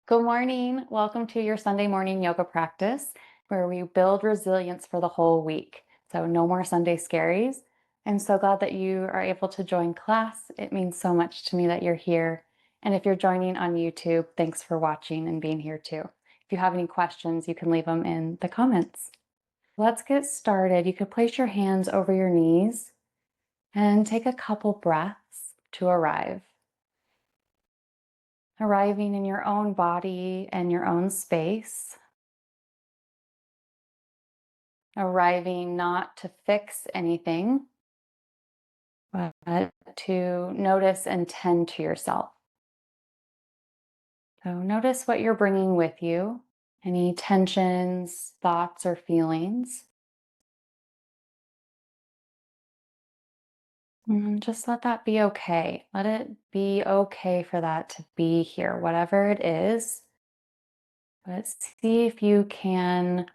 Good morning. Welcome to your Sunday morning yoga practice where we build resilience for the whole week. So, no more Sunday scaries. I'm so glad that you are able to join class. It means so much to me that you're here. And if you're joining on YouTube, thanks for watching and being here too. If you have any questions, you can leave them in the comments. Let's get started. You could place your hands over your knees and take a couple breaths to arrive. Arriving in your own body and your own space. Arriving not to fix anything, but to notice and tend to yourself. So notice what you're bringing with you, any tensions, thoughts, or feelings. And just let that be okay. Let it be okay for that to be here, whatever it is. But see if you can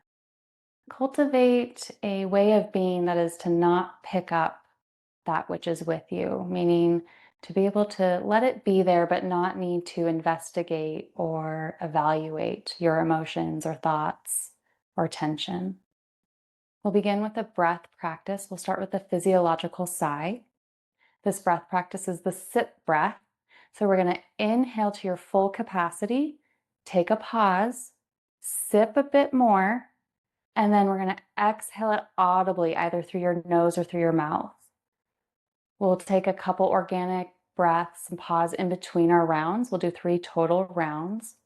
cultivate a way of being that is to not pick up that which is with you, meaning to be able to let it be there, but not need to investigate or evaluate your emotions or thoughts or tension. We'll begin with a breath practice. We'll start with the physiological sigh. This breath practice is the sit breath. So we're going to inhale to your full capacity, take a pause, sip a bit more, and then we're going to exhale it audibly, either through your nose or through your mouth. We'll take a couple organic breaths and pause in between our rounds. We'll do 3 total rounds,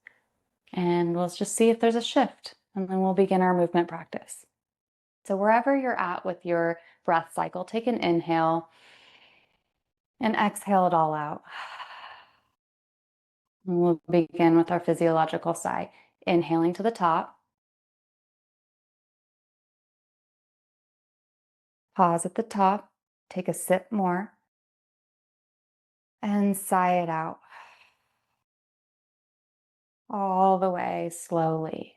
and we'll just see if there's a shift, and then we'll begin our movement practice. So wherever you're at with your breath cycle, take an inhale and exhale it all out. And we'll begin with our physiological sigh. Inhaling to the top, pause at the top, take a sip more, and sigh it out all the way slowly.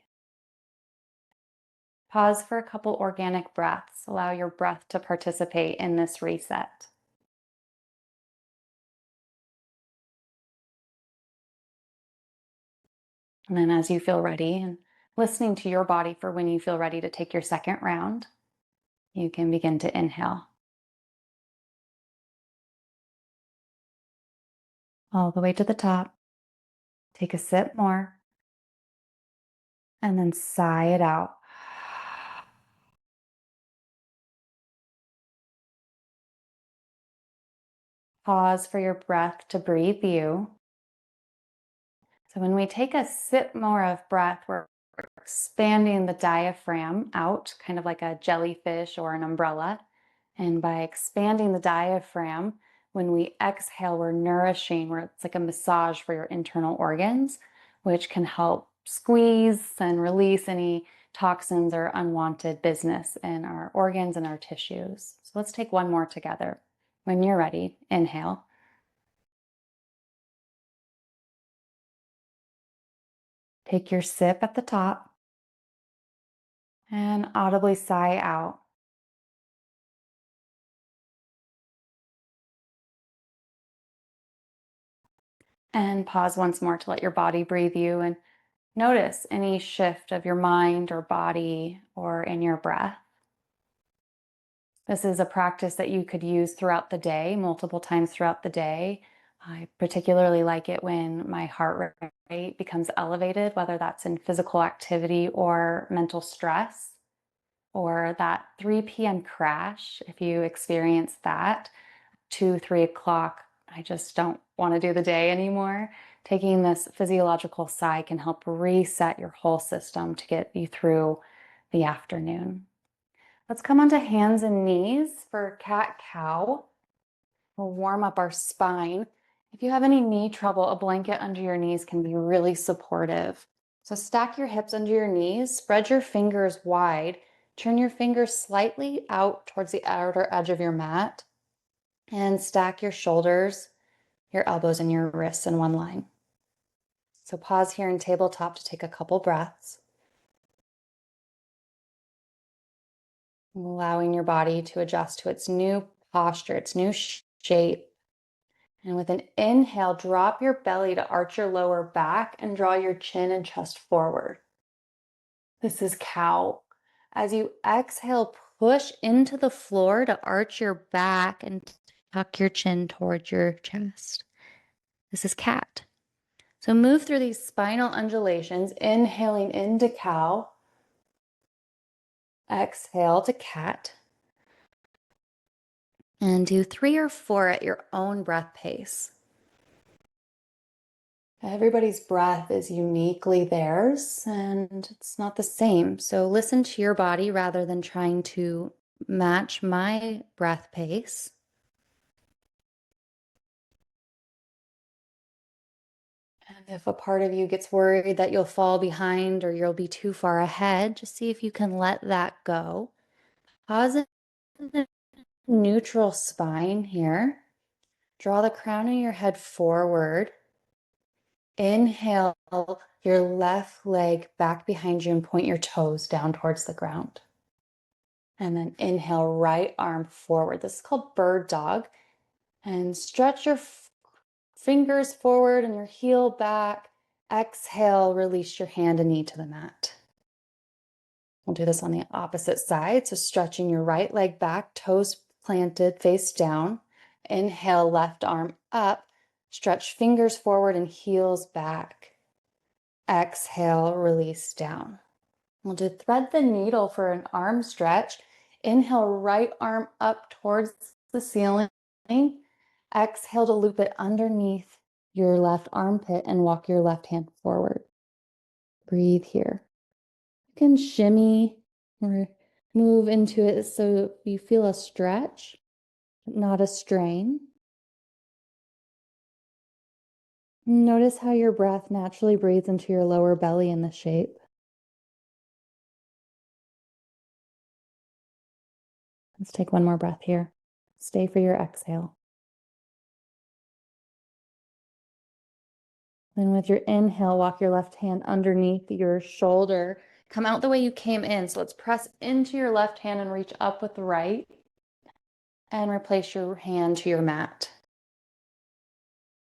Pause for a couple organic breaths. Allow your breath to participate in this reset. And then as you feel ready and listening to your body for when you feel ready to take your second round, you can begin to inhale all the way to the top. Take a sip more and then sigh it out. Pause for your breath to breathe you. So when we take a sip more of breath, we're expanding the diaphragm out, kind of like a jellyfish or an umbrella. And by expanding the diaphragm, when we exhale, we're nourishing, where it's like a massage for your internal organs, which can help squeeze and release any toxins or unwanted business in our organs and our tissues. So let's take one more together. When you're ready, inhale. Take your sip at the top and audibly sigh out. And pause once more to let your body breathe you and notice any shift of your mind or body or in your breath. This is a practice that you could use throughout the day, multiple times throughout the day. I particularly like it when my heart rate becomes elevated, whether that's in physical activity or mental stress, or that 3 p.m. crash. If you experience that, 2, 3 o'clock, I just don't want to do the day anymore. Taking this physiological sigh can help reset your whole system to get you through the afternoon. Let's come onto hands and knees for cat-cow. We'll warm up our spine. If you have any knee trouble, a blanket under your knees can be really supportive. So stack your hips under your knees, spread your fingers wide, turn your fingers slightly out towards the outer edge of your mat, and stack your shoulders, your elbows, and your wrists in one line. So pause here in tabletop to take a couple breaths. Allowing your body to adjust to its new posture, its new shape. And with an inhale, drop your belly to arch your lower back and draw your chin and chest forward. This is cow. As you exhale, push into the floor to arch your back and tuck your chin towards your chest. This is cat. So move through these spinal undulations, inhaling into cow, exhale to cat, and do 3 or 4 at your own breath pace. Everybody's breath is uniquely theirs and it's not the same. So listen to your body rather than trying to match my breath pace. And if a part of you gets worried that you'll fall behind or you'll be too far ahead, just see if you can let that go. Pause in the neutral spine here. Draw the crown of your head forward. Inhale your left leg back behind you and point your toes down towards the ground. And then inhale, right arm forward. This is called bird dog. And stretch your fingers forward and your heel back. Exhale, release your hand and knee to the mat. We'll do this on the opposite side. So stretching your right leg back, toes planted, face down. Inhale, left arm up. Stretch fingers forward and heels back. Exhale, release down. We'll do thread the needle for an arm stretch. Inhale, right arm up towards the ceiling. Exhale to loop it underneath your left armpit and walk your left hand forward. Breathe here. You can shimmy or move into it so you feel a stretch, not a strain. Notice how your breath naturally breathes into your lower belly in the shape. Let's take one more breath here. Stay for your exhale. Then with your inhale, walk your left hand underneath your shoulder. Come out the way you came in. So let's press into your left hand and reach up with the right. And replace your hand to your mat.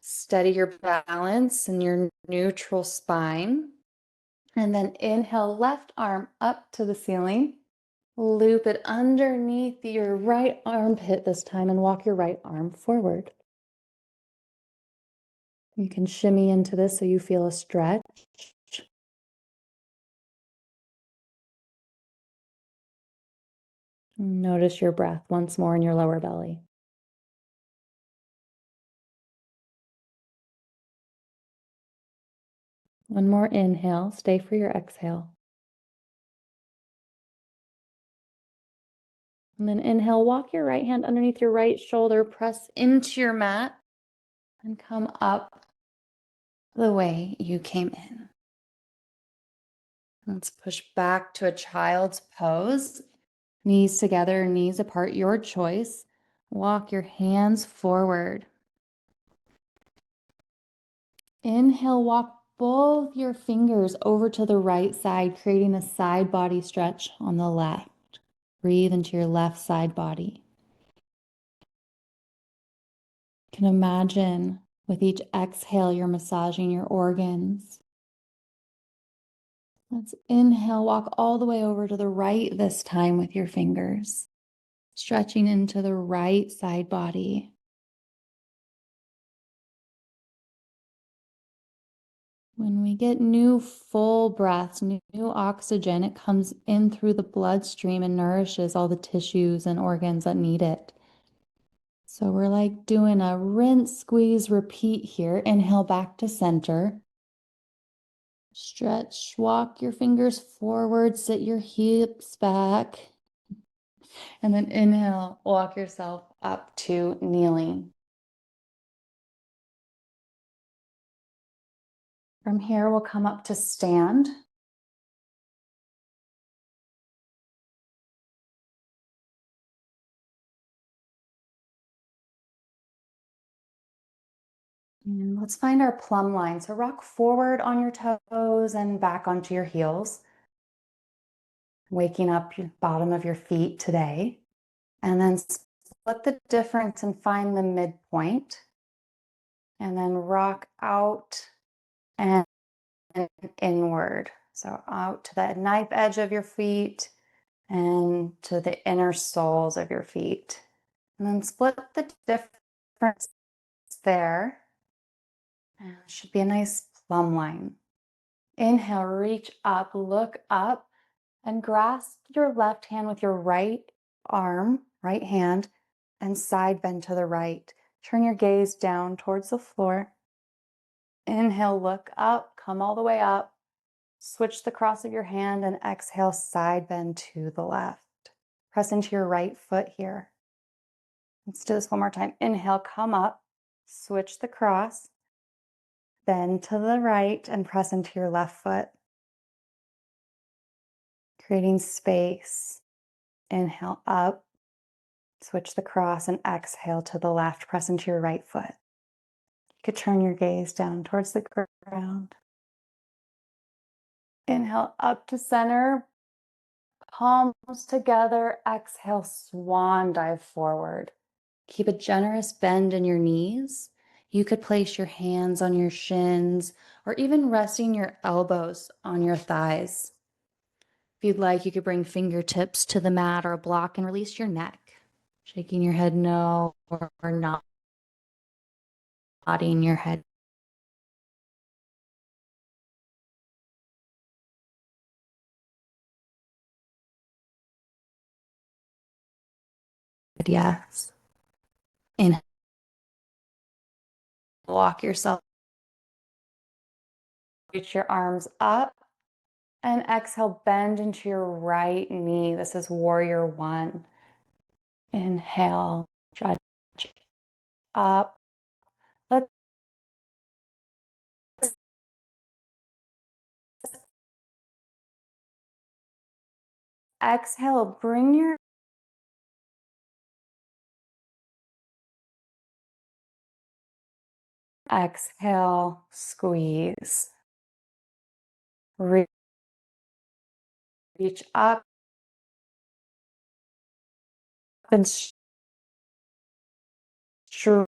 Steady your balance in your neutral spine. And then inhale, left arm up to the ceiling. Loop it underneath your right armpit this time and walk your right arm forward. You can shimmy into this so you feel a stretch. Notice your breath once more in your lower belly. One more inhale, stay for your exhale. And then inhale, walk your right hand underneath your right shoulder, press into your mat, and come up the way you came in. Let's push back to a child's pose. Knees together, knees apart, your choice. Walk your hands forward. Inhale, walk both your fingers over to the right side, creating a side body stretch on the left. Breathe into your left side body. You can imagine with each exhale, you're massaging your organs. Let's inhale, walk all the way over to the right this time with your fingers, stretching into the right side body. When we get new full breaths, new oxygen, it comes in through the bloodstream and nourishes all the tissues and organs that need it. So we're like doing a rinse, squeeze, repeat here. Inhale back to center. Stretch, walk your fingers forward, sit your hips back. And then inhale, walk yourself up to kneeling. From here, we'll come up to stand. And let's find our plumb line. So rock forward on your toes and back onto your heels. Waking up your bottom of your feet today. And then split the difference and find the midpoint. and then rock out and inward. So out to the knife edge of your feet and to the inner soles of your feet. And then split the difference there. And it should be a nice plumb line. Inhale, reach up, look up, and grasp your left hand with your right arm, right hand, and side bend to the right. Turn your gaze down towards the floor. Inhale, look up, come all the way up. Switch the cross of your hand and exhale, side bend to the left. Press into your right foot here. Let's do this one more time. Inhale, come up, switch the cross, bend to the right, and press into your left foot. Creating space. Inhale up, switch the cross, and exhale to the left. Press into your right foot. You could turn your gaze down towards the ground. Inhale up to center, palms together. Exhale, swan dive forward. Keep a generous bend in your knees. You could place your hands on your shins or even resting your elbows on your thighs. If you'd like, you could bring fingertips to the mat or a block and release your neck. Shaking your head no or not, nodding your head yes. Inhale, walk yourself, reach your arms up, and exhale, bend into your right knee. This is warrior one. Inhale, stretch up. Let's exhale, bring your exhale, squeeze. Reach up and straighten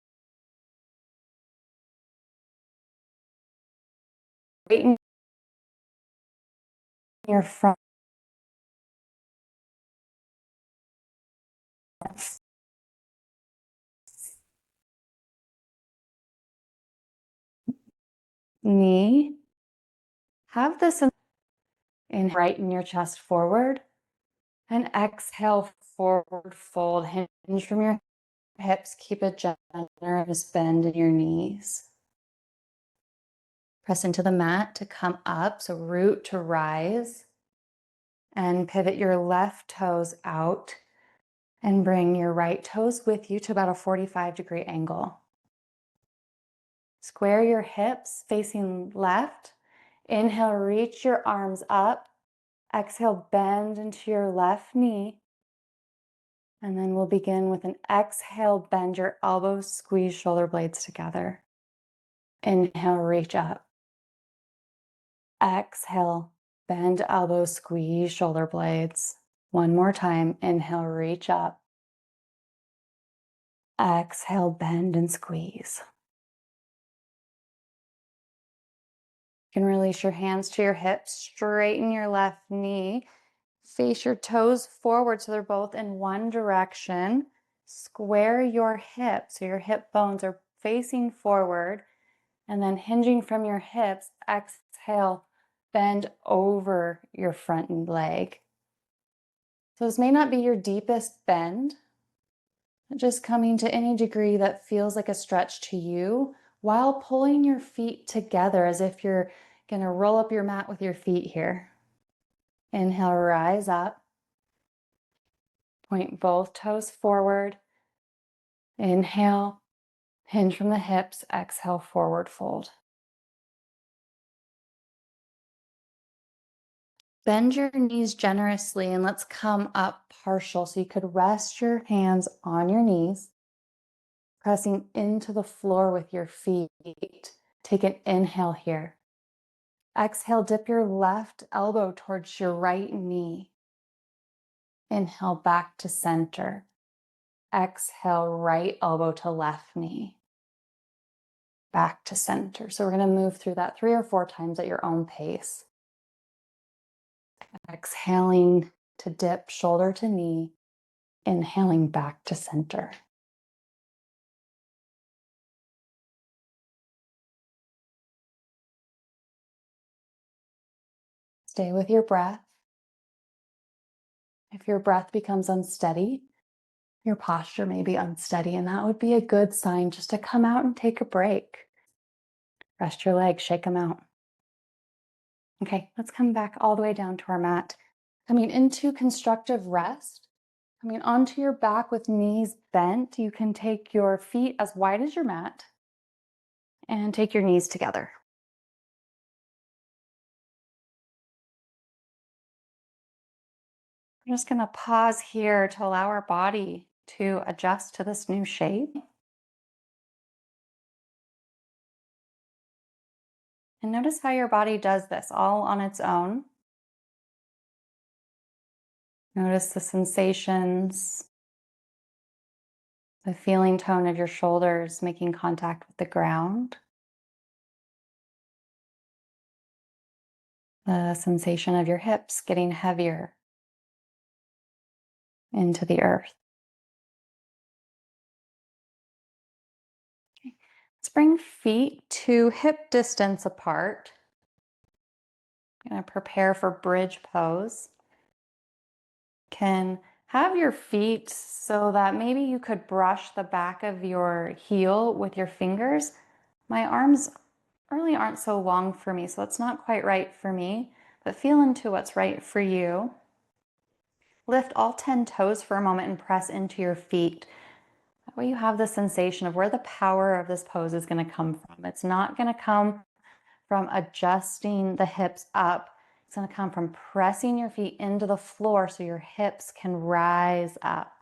your front knee. Have this in right in your chest forward and exhale forward fold. Hinge from your hips. Keep a generous bend in your knees. Press into the mat to come up. So root to rise and pivot your left toes out and bring your right toes with you to about a 45-degree angle. Square your hips facing left. Inhale, reach your arms up. Exhale, bend into your left knee. And then we'll begin with an exhale, bend your elbows, squeeze shoulder blades together. Inhale, reach up. Exhale, bend elbows, squeeze shoulder blades. One more time. Inhale, reach up. Exhale, bend and squeeze. You can release your hands to your hips, straighten your left knee, face your toes forward so they're both in one direction. Square your hips so your hip bones are facing forward, and then hinging from your hips, exhale, bend over your front leg. So this may not be your deepest bend, just coming to any degree that feels like a stretch to you while pulling your feet together as if you're going to roll up your mat with your feet here. Inhale, rise up. Point both toes forward. Inhale, hinge from the hips. Exhale, forward fold. Bend your knees generously and let's come up partial. So you could rest your hands on your knees, pressing into the floor with your feet. Take an inhale here. Exhale, dip your left elbow towards your right knee. Inhale, back to center. Exhale, right elbow to left knee. back to center. So we're going to move through that 3 or 4 times at your own pace. Exhaling to dip shoulder to knee, inhaling back to center. Stay with your breath. If your breath becomes unsteady, your posture may be unsteady, and that would be a good sign just to come out and take a break. Rest your legs, shake them out. Okay, let's come back all the way down to our mat. Coming into constructive rest, coming onto your back with knees bent, you can take your feet as wide as your mat and take your knees together. We're just going to pause here to allow our body to adjust to this new shape. And notice how your body does this all on its own. Notice the sensations, the feeling tone of your shoulders making contact with the ground, the sensation of your hips getting heavier into the earth. Okay. Let's bring feet to hip distance apart. I'm going to prepare for bridge pose. Can have your feet so that maybe you could brush the back of your heel with your fingers. My arms really aren't so long for me, so it's not quite right for me, but feel into what's right for you. Lift all 10 toes for a moment and press into your feet. That way you have the sensation of where the power of this pose is going to come from. It's not going to come from adjusting the hips up. It's going to come from pressing your feet into the floor so your hips can rise up.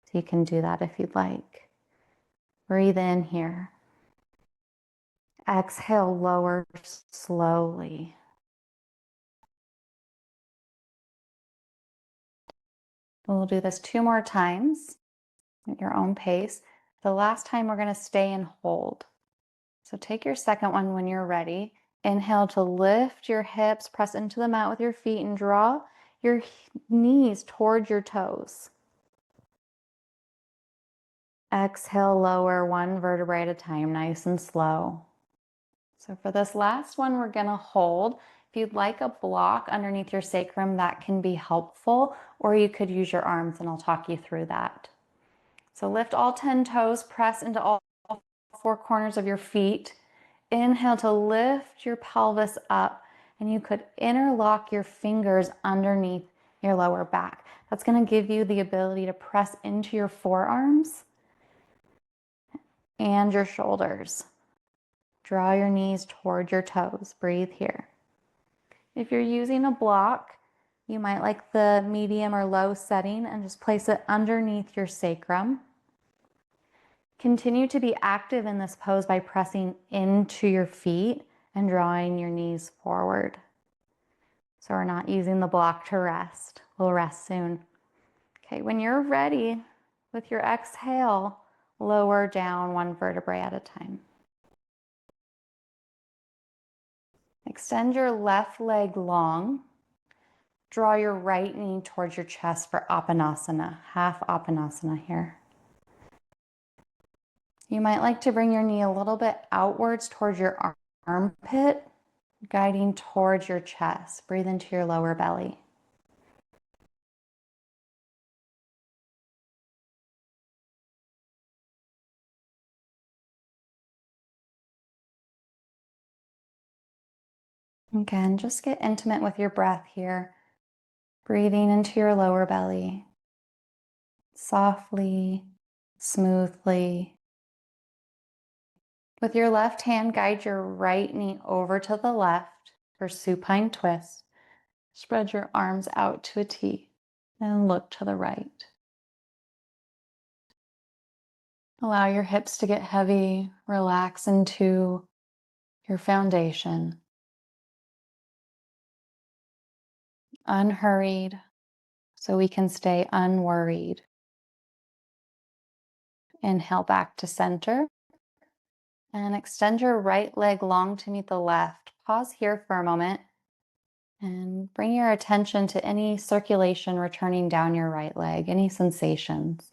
So you can do that if you'd like. Breathe in here. Exhale, lower slowly. We'll do this 2 more times at your own pace. The last time we're going to stay and hold. So take your second one when you're ready. Inhale to lift your hips, press into the mat with your feet and draw your knees towards your toes. Exhale, lower 1 vertebrae at a time, nice and slow. So for this last one, we're going to hold. If you'd like a block underneath your sacrum, that can be helpful, or you could use your arms, and I'll talk you through that. So lift all 10 toes, press into all 4 corners of your feet. Inhale to lift your pelvis up, and you could interlock your fingers underneath your lower back. That's going to give you the ability to press into your forearms and your shoulders. Draw your knees toward your toes. Breathe here. If you're using a block, you might like the medium or low setting and just place it underneath your sacrum. Continue to be active in this pose by pressing into your feet and drawing your knees forward. So we're not using the block to rest. We'll rest soon. Okay, when you're ready with your exhale, lower down 1 vertebrae at a time. Extend your left leg long. Draw your right knee towards your chest for Apanasana, half Apanasana here. You might like to bring your knee a little bit outwards towards your armpit, guiding towards your chest. Breathe into your lower belly. Again, just get intimate with your breath here. Breathing into your lower belly. Softly, smoothly. With your left hand, guide your right knee over to the left for supine twist. Spread your arms out to a T and look to the right. Allow your hips to get heavy. Relax into your foundation. Unhurried, so we can stay unworried. Inhale back to center And extend your right leg long to meet the left. Pause here for a moment and bring your attention to any circulation returning down your right leg, any sensations.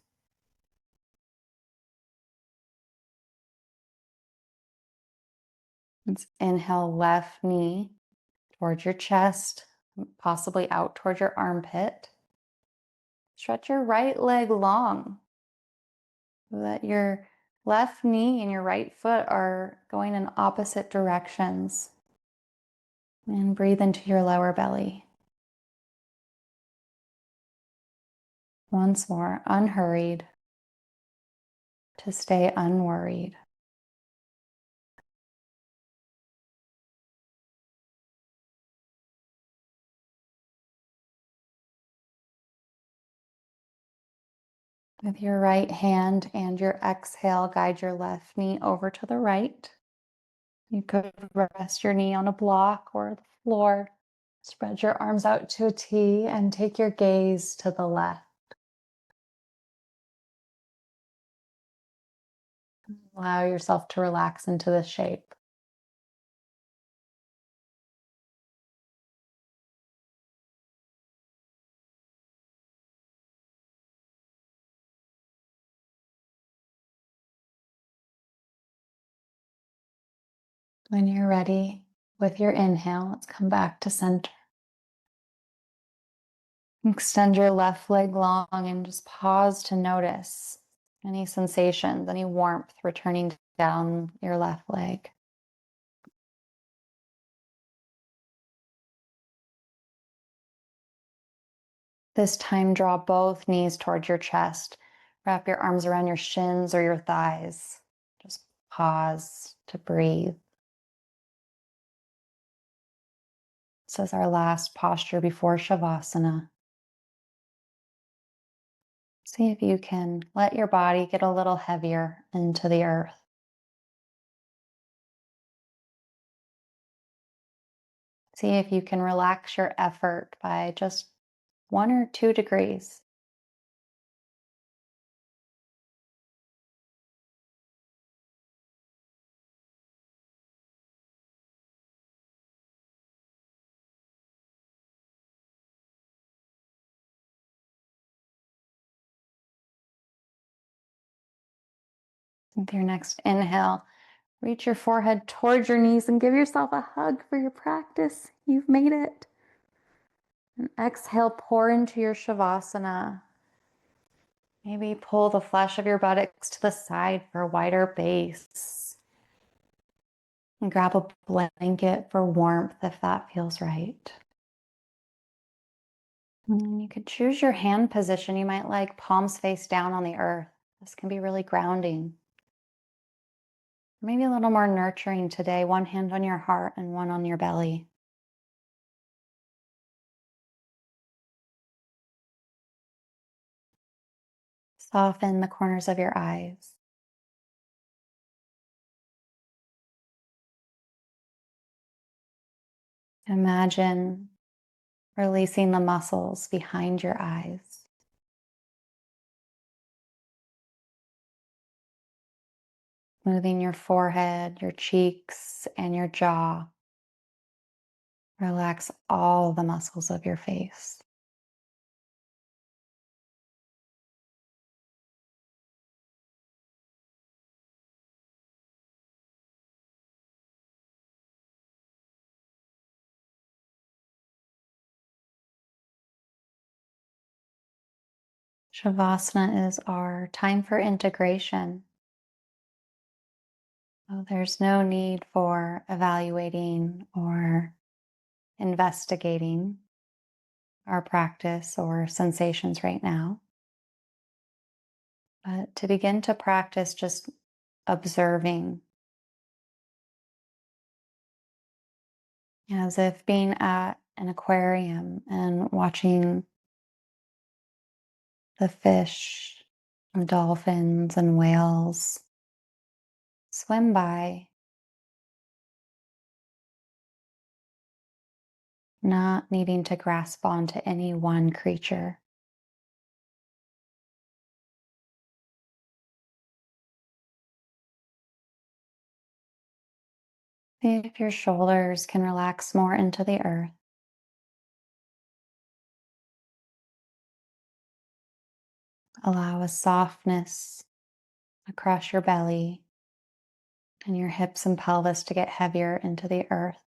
Let's inhale left knee towards your chest, possibly out towards your armpit. Stretch your right leg long so that your left knee and your right foot are going in opposite directions. And breathe into your lower belly. Once more, unhurried, to stay unworried. With your right hand and your exhale, guide your left knee over to the right. You could rest your knee on a block or the floor. Spread your arms out to a T and take your gaze to the left. Allow yourself to relax into the shape. When you're ready with your inhale, let's come back to center. Extend your left leg long and just pause to notice any sensations, any warmth returning down your left leg. This time, draw both knees towards your chest. Wrap your arms around your shins or your thighs. Just pause to breathe. This is our last posture before Shavasana. See if you can let your body get a little heavier into the earth. See if you can relax your effort by just 1 or 2 degrees. With your next inhale, reach your forehead towards your knees and give yourself a hug for your practice. You've made it. And exhale, pour into your Shavasana. Maybe pull the flesh of your buttocks to the side for a wider base. And grab a blanket for warmth if that feels right. And you could choose your hand position. You might like palms face down on the earth. This can be really grounding. Maybe a little more nurturing today. One hand on your heart and one on your belly. Soften the corners of your eyes. Imagine releasing the muscles behind your eyes. Moving your forehead, your cheeks, and your jaw. Relax all the muscles of your face. Shavasana is our time for integration. So there's no need for evaluating or investigating our practice or sensations right now. But to begin to practice just observing, as if being at an aquarium and watching the fish and dolphins and whales swim by, not needing to grasp onto any one creature. See if your shoulders can relax more into the earth. Allow a softness across your belly and your hips and pelvis to get heavier into the earth.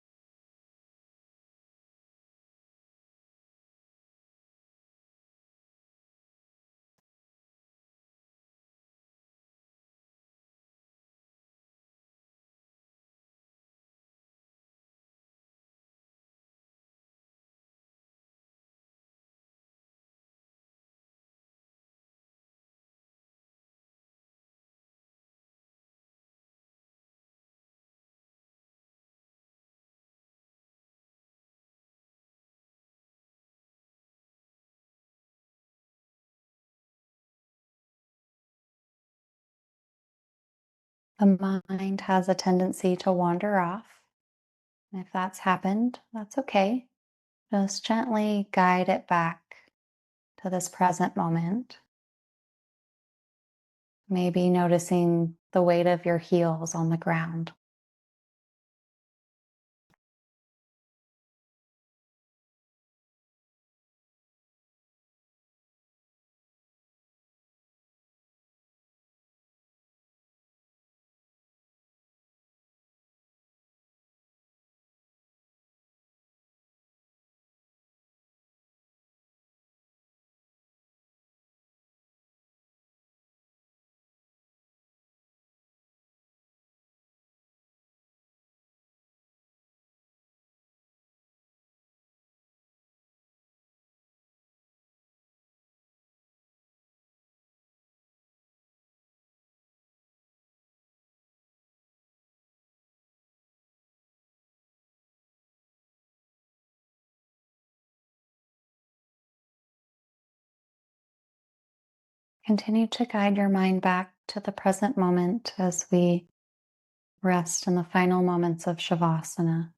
The mind has a tendency to wander off. And if that's happened, that's okay. Just gently guide it back to this present moment. Maybe noticing the weight of your heels on the ground. Continue to guide your mind back to the present moment as we rest in the final moments of Shavasana.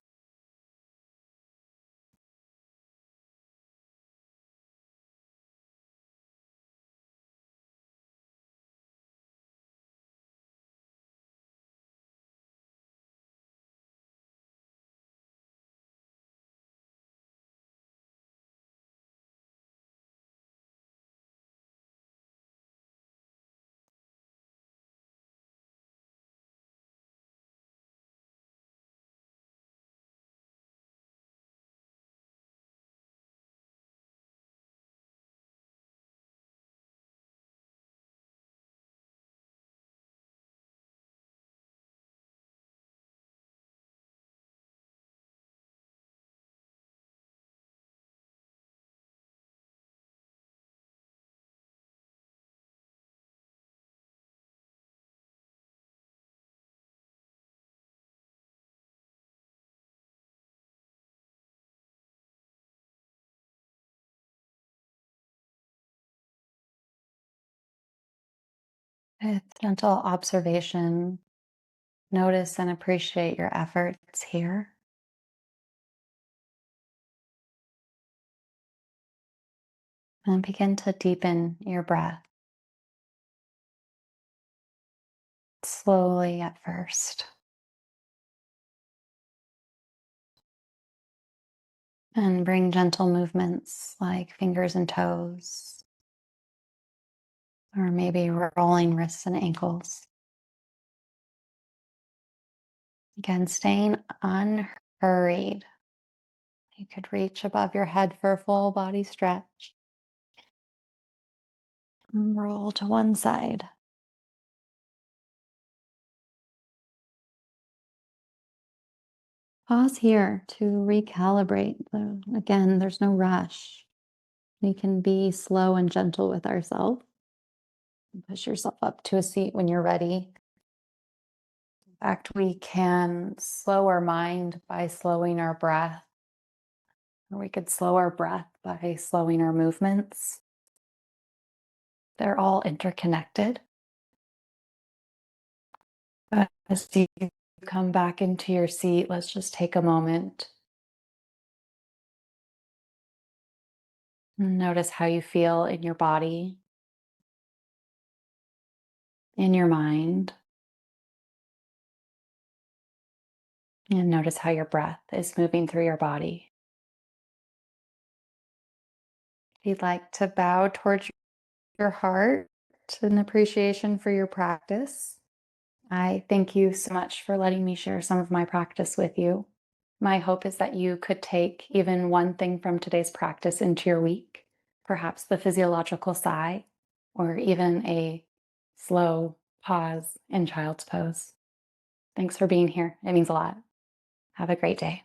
With gentle observation, notice and appreciate your efforts here. And begin to deepen your breath slowly at first. And bring gentle movements like fingers and toes, or maybe rolling wrists and ankles. Again, staying unhurried. You could reach above your head for a full body stretch. And roll to one side. Pause here to recalibrate. Again, there's no rush. We can be slow and gentle with ourselves. Push yourself up to a seat when you're ready. In fact, we can slow our mind by slowing our breath, or we could slow our breath by slowing our movements. They're all interconnected. But as you come back into your seat, let's just take a moment. Notice how you feel in your body, in your mind. And notice how your breath is moving through your body. If you'd like to bow towards your heart in appreciation for your practice, I thank you so much for letting me share some of my practice with you. My hope is that you could take even one thing from today's practice into your week, perhaps the physiological sigh, or even a slow pause in child's pose. Thanks for being here. It means a lot. Have a great day.